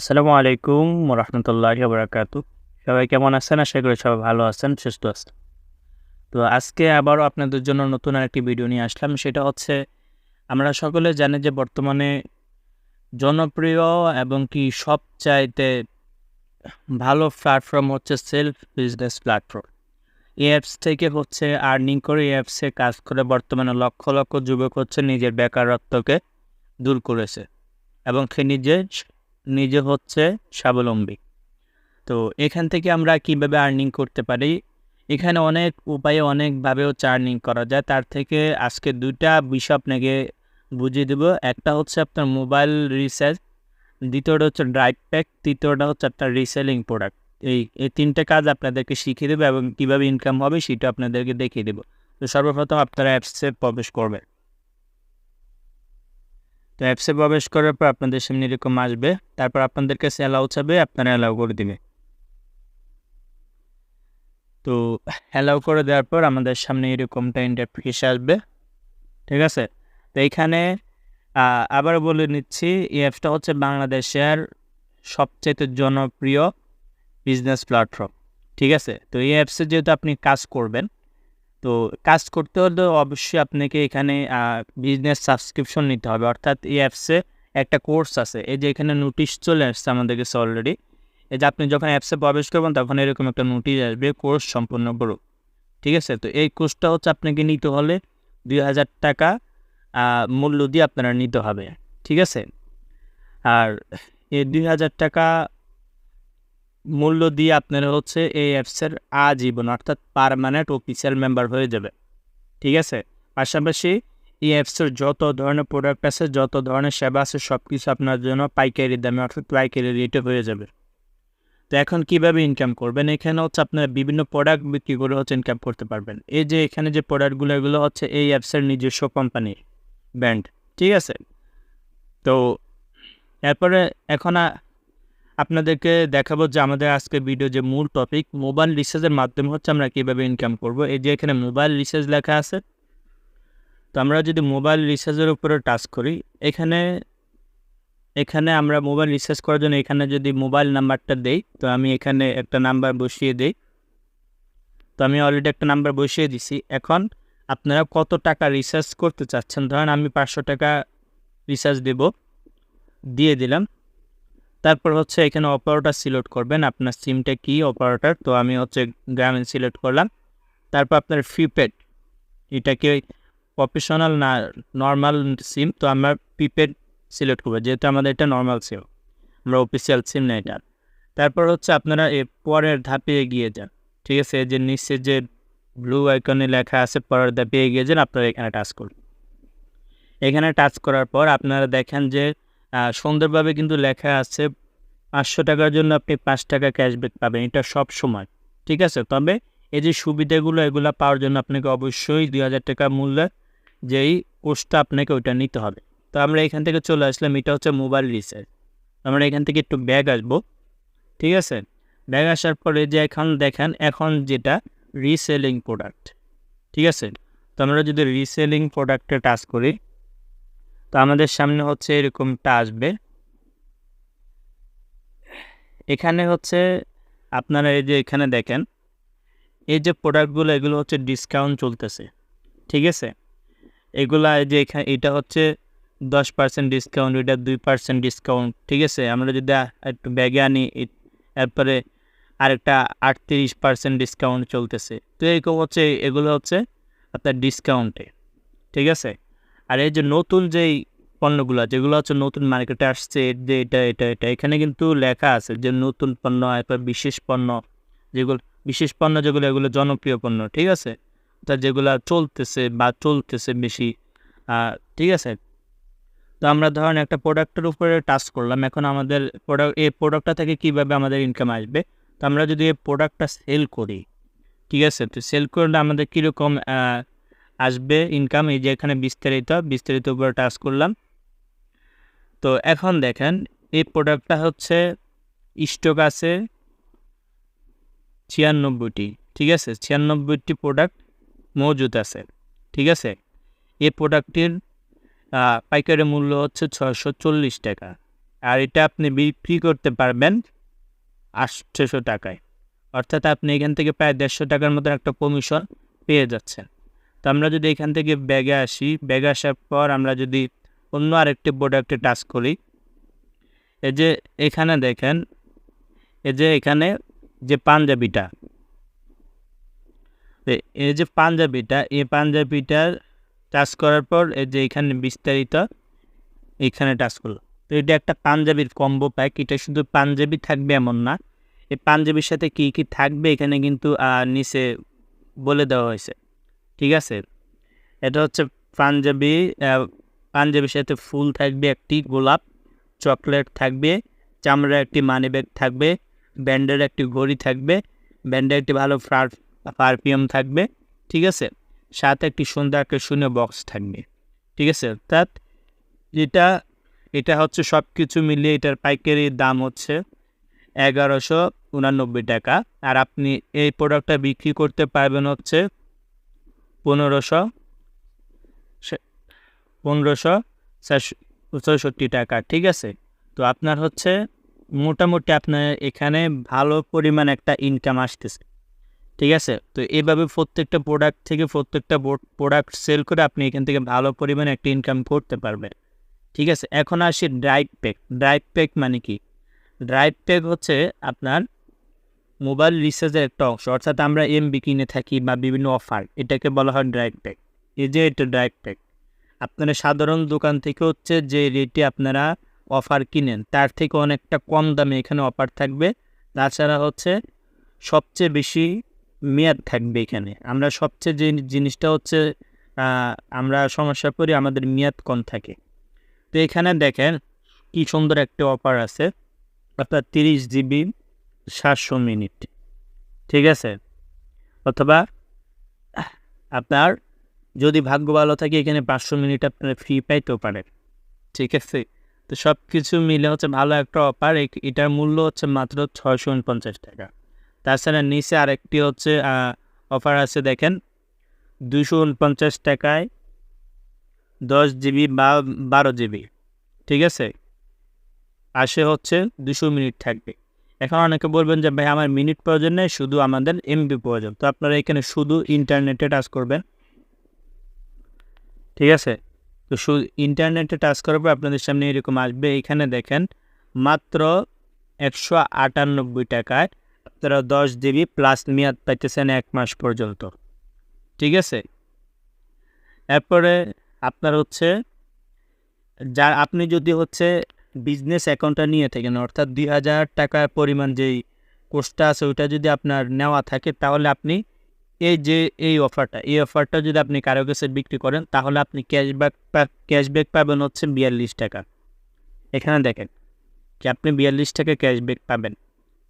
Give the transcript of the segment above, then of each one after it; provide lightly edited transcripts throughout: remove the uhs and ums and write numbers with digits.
আসসালামু আলাইকুম ওরহমতুল্লাহি ওবারাকাতুহ। সবাই কেমন আছেন? আশা করি সবাই ভালো আছেন, সুস্থ আছেন। তো আজকে আবারও আপনাদের জন্য নতুন আরেকটি ভিডিও নিয়ে আসলাম। সেটা হচ্ছে আমরা সকলে জানি যে বর্তমানে জনপ্রিয় এবং কি সবচাইতে ভালো প্ল্যাটফর্ম হচ্ছে সেলফ বিজনেস প্ল্যাটফর্ম। এই অ্যাপস থেকে হচ্ছে আর্নিং করে এই অ্যাপসে কাজ করে বর্তমানে লক্ষ, লক্ষ যুবক হচ্ছে নিজের বেকারত্বকে দূর করেছে এবং সে নিজে হচ্ছে স্বাবলম্বী। তো এখান থেকে আমরা কিভাবে আর্নিং করতে পারি? এখানে অনেক উপায়ে অনেকভাবে হচ্ছে আর্নিং করা যায়। তার থেকে আজকে ২ টা বিষয় আপনাকে বুঝিয়ে দেব। একটা হচ্ছে আপনার মোবাইল রিচার্জ, দ্বিতীয়টা হচ্ছে ড্রাইভ প্যাক, তৃতীয়টা হচ্ছে আপনার রিসেলিং প্রোডাক্ট। এই ৩ টে কাজ আপনাদেরকে শিখিয়ে দেব এবং কীভাবে ইনকাম হবে সেটা আপনাদেরকে দেখিয়ে দেব। তো সর্বপ্রথম আপনারা অ্যাপসে প্রবেশ করবেন। তো অ্যাপসে প্রবেশ করার পর আপনাদের সামনে এরকম আসবে। তারপর আপনাদের কাছে অ্যালাউ চাবে, আপনারা অ্যালাউ করে দিবেন। তো অ্যালাউ করে দেওয়ার পর আমাদের সামনে এরকমটা ইন্টারফেস আসবে। ঠিক আছে? তো এইখানে আবারও বলে নিচ্ছি, এই অ্যাপসটা হচ্ছে বাংলাদেশের সবচাইতে জনপ্রিয় বিজনেস প্ল্যাটফর্ম। ঠিক আছে? তো এই অ্যাপসে যেহেতু আপনি কাজ করবেন, তো কাজ করতে হলে অবশ্যই আপনাকে এখানে বিজনেস সাবস্ক্রিপশন নিতে হবে। অর্থাৎ এই অ্যাপসে একটা কোর্স আছে। এই যে এখানে নোটিশ চলে আসছে আমাদের কাছে অলরেডি। এই যে আপনি যখন অ্যাপসে প্রবেশ করবেন তখন এরকম একটা নোটিশ আসবে, কোর্স সম্পূর্ণ করুন। ঠিক আছে? তো এই কোর্সটা হচ্ছে আপনাকে নিতে হলে ৳২,০০০ মূল্য দিয়ে আপনারা নিতে হবে। ঠিক আছে? আর এই ৳২,০০০ মূল্য দিয়ে আপনারা হচ্ছে এই অ্যাপসের আজীবন অর্থাৎ পার্মানেন্ট অফিসিয়াল মেম্বার হয়ে যাবে। ঠিক আছে? পাশাপাশি এই অ্যাপসের যত ধরনের প্রোডাক্ট আছে, যত ধরনের সেবা আছে সবকিছু আপনার জন্য পাইকারি দামে অর্থাৎ পাইকারি রেটে হয়ে যাবে। তো এখন কিভাবে ইনকাম করবেন? এখানে হচ্ছে আপনারা বিভিন্ন প্রোডাক্ট বিক্রি করে হচ্ছে ইনকাম করতে পারবেন। এই যে এখানে যে প্রোডাক্টগুলো এগুলো হচ্ছে এই অ্যাপসের নিজস্ব কোম্পানির ব্র্যান্ড। ঠিক আছে? তো এরপরে এখন আপনাদেরকে দেখাবো যে আমাদের আজকের ভিডিও যে মূল টপিক মোবাইল রিচার্জের মাধ্যমে হচ্ছে আমরা কীভাবে ইনকাম করব। এই যে এখানে মোবাইল রিচার্জ লেখা আছে। তো আমরা যদি মোবাইল রিচার্জের উপরে টাচ করি, এখানে আমরা মোবাইল রিচার্জ করার জন্য এখানে যদি মোবাইল নাম্বারটা দেই, তো আমি এখানে একটা নাম্বার বসিয়ে দেই। তো আমি অলরেডি একটা নাম্বার বসিয়ে দিছি। এখন আপনারা কত টাকা রিচার্জ করতে চাচ্ছেন? ধরেন আমি ৳৫০০ রিচার্জ দিয়ে দিলাম। তারপর হচ্ছে এখানে অপারেটর সিলেক্ট করবেন। আপনার সিমটা কি অপারেটর? তো আমি হচ্ছে গ্রামীণ সিলেক্ট করলাম। তারপর আপনার প্রিপেড, এটা কি প্রফেশনাল না নরমাল সিম? তো আমরা প্রিপেড সিলেক্ট করবো, যেহেতু আমাদের এটা নরমাল সিম, আমরা অফিসিয়াল সিম না এটা। তারপর হচ্ছে আপনারা এর পরের ধাপে এগিয়ে যান। ঠিক আছে? এই যে নিচে যে ব্লু আইকনে লেখা আছে পরের ধাপে এগিয়ে যান, আপনারা এখানে টাচ করুন। এখানে টাচ করার পর আপনারা দেখেন যে সুন্দরভাবে কিন্তু লেখা আছে ৳৫০০ জন্য আপনি ৳৫ ক্যাশব্যাক পাবেন। এটা সবসময়। ঠিক আছে? তবে এই যে সুবিধাগুলো এগুলা পাওয়ার জন্য আপনাকে অবশ্যই ৳২,০০০ মূল্যের যেই কোর্সটা আপনাকে ওইটা নিতে হবে। তো আমরা এখান থেকে চলে আসলাম, এটা হচ্ছে মোবাইল রিচার্জ। আমরা এখান থেকে একটু ব্যাক আসবো। ঠিক আছে? ব্যাক আসার পরে যে এখন দেখেন এখন যেটা রিসেলিং প্রোডাক্ট। ঠিক আছে? তো আমরা যদি রিসেলিং প্রোডাক্টে টাচ করি, তো আমাদের সামনে হচ্ছে এরকমটা আসবে। এখানে হচ্ছে আপনারা এই যে এখানে দেখেন, এই যে প্রোডাক্টগুলো এগুলো হচ্ছে ডিসকাউন্ট চলতেছে। ঠিক আছে? এগুলা এই যে এটা হচ্ছে 10% ডিসকাউন্ট, এটা 2% ডিসকাউন্ট। ঠিক আছে? আমরা যদি একটু ব্যাগে আনি এরপরে আরেকটা 38% ডিসকাউন্ট চলতেছে। তো এরকম হচ্ছে এগুলো হচ্ছে আপনার ডিসকাউন্টে। ঠিক আছে? আর এই যে নতুন যেই পণ্যগুলো যেগুলো হচ্ছে নতুন মার্কেটে আসছে, যে এটা এখানে কিন্তু লেখা আছে যে নতুন পণ্য, এরপর বিশেষ পণ্য, যেগুলো এগুলো জনপ্রিয় পণ্য। ঠিক আছে? তা যেগুলা চলতেছে বেশি। ঠিক আছে? তো আমরা ধরেন একটা প্রোডাক্টের উপরে টাচ করলাম। এখন আমাদের এই প্রোডাক্টটা থেকে কীভাবে আমাদের ইনকাম আসবে? তো আমরা যদি এই প্রোডাক্টটা সেল করি, ঠিক আছে? তো সেল করলে আমাদের কীরকম আসবে ইনকাম? এই যে এখানে বিস্তারিত উপরে টাচ করলাম। তো এখন দেখেন এই প্রোডাক্টটা হচ্ছে স্টক আছে ৯৬টি। ঠিক আছে? ৯৬টি প্রোডাক্ট মজুদ আছে। ঠিক আছে? এই প্রোডাক্টটির পাইকারি মূল্য হচ্ছে ৳৬৪০। আর এটা আপনি বিক্রি করতে পারবেন 800 টাকায়। অর্থাৎ আপনি এখান থেকে প্রায় 150 টাকার মতো একটা কমিশন পেয়ে যাচ্ছেন। তো আমরা যদি এখান থেকে ব্যাগে আসি, ব্যাগে আসার পর আমরা যদি অন্য আরেকটি প্রোডাক্টে টাচ করি, এই যে এখানে দেখেন, এই যে এখানে যে পাঞ্জাবিটা, এই যে পাঞ্জাবিটা, এই পাঞ্জাবিটা টাচ করার পর এই যে এখানে বিস্তারিত এখানে টাচ করলো। তো এটা একটা পাঞ্জাবির কম্বো প্যাক। এটা শুধু পাঞ্জাবি থাকবে এমন না, এই পাঞ্জাবির সাথে কী কী থাকবে এখানে কিন্তু নিচে বলে দেওয়া হয়েছে। ঠিক আছে, এটা হচ্ছে পাঞ্জাবি, পাঞ্জাবির সাথে ফুল থাকবে একটি, গোলাপ, চকলেট থাকবে, চামড়ার একটি মানি ব্যাগ থাকবে, ব্যান্ডের একটি ঘড়ি থাকবে, ব্যান্ডের একটি ভালো পারফিউম থাকবে। ঠিক আছে, সাথে একটি সুন্দর আকর্ষণীয় বক্স থাকবে। ঠিক আছে, অর্থাৎ এটা হচ্ছে সব কিছু মিলিয়ে এটার পাইকারি দাম হচ্ছে 1199 টাকা। আর আপনি এই প্রোডাক্টটা বিক্রি করতে পারবেন হচ্ছে 1564 টাকা। ঠিক আছে, তো আপনার হচ্ছে মোটামুটি আপনার এখানে ভালো পরিমাণ একটা ইনকাম আসতেছে। ঠিক আছে, তো এইভাবে প্রত্যেকটা প্রোডাক্ট থেকে প্রত্যেকটা প্রোডাক্ট সেল করে আপনি এখান থেকে ভালো পরিমাণে একটা ইনকাম করতে পারবেন। ঠিক আছে, এখন আসি ড্রাইভ প্যাক। ড্রাইভ প্যাক মানে কি? ড্রাইভ প্যাক হচ্ছে আপনার মোবাইল রিচার্জের একটা অংশ, অর্থাৎ আমরা এমবি কিনে থাকি বা বিভিন্ন অফার, এটাকে বলা হয় ড্রাইভ প্যাক। এই যে এটা ড্রাইভ প্যাক, আপনারা সাধারণ দোকান থেকে হচ্ছে যে রেটে আপনারা অফার কিনেন তার থেকে অনেকটা কম দামে এখানে অফার থাকবে। তাছাড়া হচ্ছে সবচেয়ে বেশি মেয়াদ থাকবে এখানে। আমরা সবচেয়ে যে জিনিসটা হচ্ছে আমরা সমস্যা করি, আমাদের মেয়াদ কম থাকে। তো এখানে দেখেন কি সুন্দর একটা অফার আছে, অর্থাৎ 30 জিবি 700 মিনিট। ঠিক আছে, অথবা আপনার যদি ভাগ্য ভালো থাকে এখানে 500 মিনিট আপনারা ফ্রি পাইতেও পারেন। ঠিক আছে, তো সব কিছু মিলে হচ্ছে ভালো একটা অফার। এটার মূল্য হচ্ছে মাত্র 649 টাকা। তাছাড়া নিচে আরেকটি হচ্ছে অফার আছে, দেখেন 249 টাকায় 10 জিবি বা 12 জিবি। ঠিক আছে, পাশে হচ্ছে 200 মিনিট থাকবে। এখন অনেকে বলবেন যে ভাই আমার মিনিট প্রয়োজন নেই, শুধু আমাদের এমবি প্রয়োজন। তো আপনারা এখানে শুধু ইন্টারনেটে টাচ করবেন। ঠিক আছে, তো শুধু ইন্টারনেটে টাচ করার পর আপনাদের সামনে এরকম আসবে। এখানে দেখেন মাত্র 198 টাকায় আপনারা 10 জিবি প্লাস মেয়াদ পাইতেছেন 1 মাস পর্যন্ত। ঠিক আছে, এরপরে আপনার হচ্ছে আপনি যদি হচ্ছে বিজনেস অ্যাকাউন্টটা নিয়ে থাকেন, অর্থাৎ 2000 টাকার পরিমাণ যেই কোর্সটা আছে ওইটা যদি আপনার নেওয়া থাকে, তাহলে আপনি এই অফারটা যদি আপনি কারো কাছে বিক্রি করেন তাহলে আপনি ক্যাশব্যাক পাবেন হচ্ছে 42 টাকা। এখানে দেখেন কি আপনি 42 টাকা ক্যাশব্যাক পাবেন।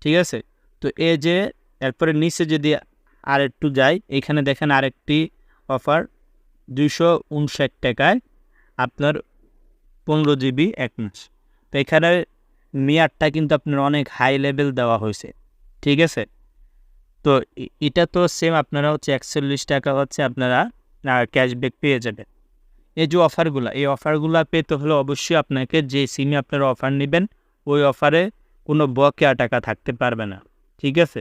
ঠিক আছে, তো এই যে এরপরে নিচে যদি আর একটু যাই, এখানে দেখেন আরেকটি অফার 259 টাকায় আপনার 15 জিবি 1 মাস। তো এখানে মেয়াদটা কিন্তু আপনার অনেক হাই লেভেল দেওয়া হয়েছে। ঠিক আছে, তো এটা তো সেম আপনারা হচ্ছে 41 টাকা হচ্ছে আপনারা ক্যাশব্যাক পেয়ে যাবেন। এই যে এই অফারগুলো পেতে হলে অবশ্যই আপনাকে যে সিমে আপনারা অফার নেবেন ওই অফারে কোনো বকেয়া টাকা থাকতে পারবে না। ঠিক আছে,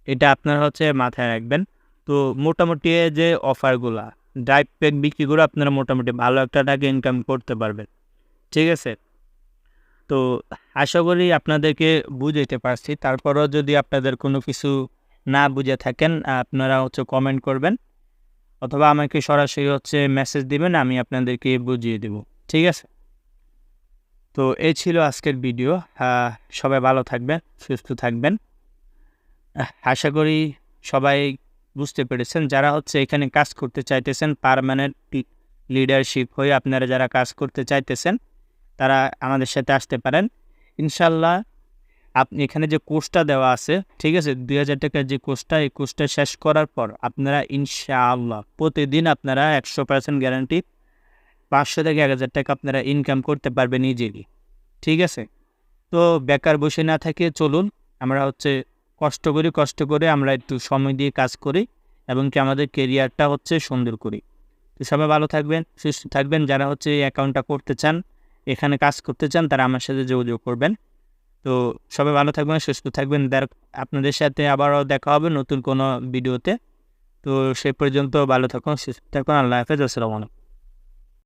এটা আপনারা হচ্ছে মাথায় রাখবেন। তো মোটামুটি যে অফারগুলা ড্রাইভ প্যাক বিক্রি করে আপনারা মোটামুটি ভালো একটা টাকা ইনকাম করতে পারবেন। ঠিক আছে, তো আশা করি আপনাদেরকে বুঝাইতে পারছি। তারপরও যদি আপনাদের কোনো কিছু না বুঝে থাকেন আপনারা হচ্ছে কমেন্ট করবেন অথবা আমাকে সরাসরি হচ্ছে মেসেজ দিবেন, আমি আপনাদেরকে বুঝিয়ে দেব। ঠিক আছে, তো এই ছিল আজকের ভিডিও। সবাই ভালো থাকবেন, সুস্থ থাকবেন। আশা করি সবাই বুঝতে পেরেছেন। যারা হচ্ছে এখানে কাজ করতে চাইতেছেন পার্মানেন্ট লিডারশিপ হয়ে আপনারা যারা কাজ করতে চাইতেছেন তারা আমাদের সাথে আসতে পারেন ইনশাল্লাহ। আপনি এখানে যে কোর্সটা দেওয়া আছে, ঠিক আছে, 2000 টাকার যে কোর্সটা, এই কোর্সটা শেষ করার পর আপনারা ইনশাআল্লাহ প্রতিদিন আপনারা 100% গ্যারান্টি 500 থেকে 1000 টাকা আপনারা ইনকাম করতে পারবেন ইজিলি। ঠিক আছে, তো বেকার বসে না থাকে চলুন আমরা হচ্ছে কষ্ট করে আমরা একটু সময় দিয়ে কাজ করি এবং কি আমাদের কেরিয়ারটা হচ্ছে সুন্দর করি। তো সবাই ভালো থাকবেন, সুস্থ থাকবেন। যারা হচ্ছে এই অ্যাকাউন্টটা করতে চান এখানে কাজ করতে চান তারা আমার সাথে যোগাযোগ করবেন। তো সবাই ভালো থাকবেন, সুস্থ থাকবেন। আপনাদের সাথে আবারও দেখা হবে নতুন কোনো ভিডিওতে। তো সেই পর্যন্ত ভালো থাকুন, সুস্থ থাকুন। আল্লাহ হাফেজ। আসসালামু আলাইকুম।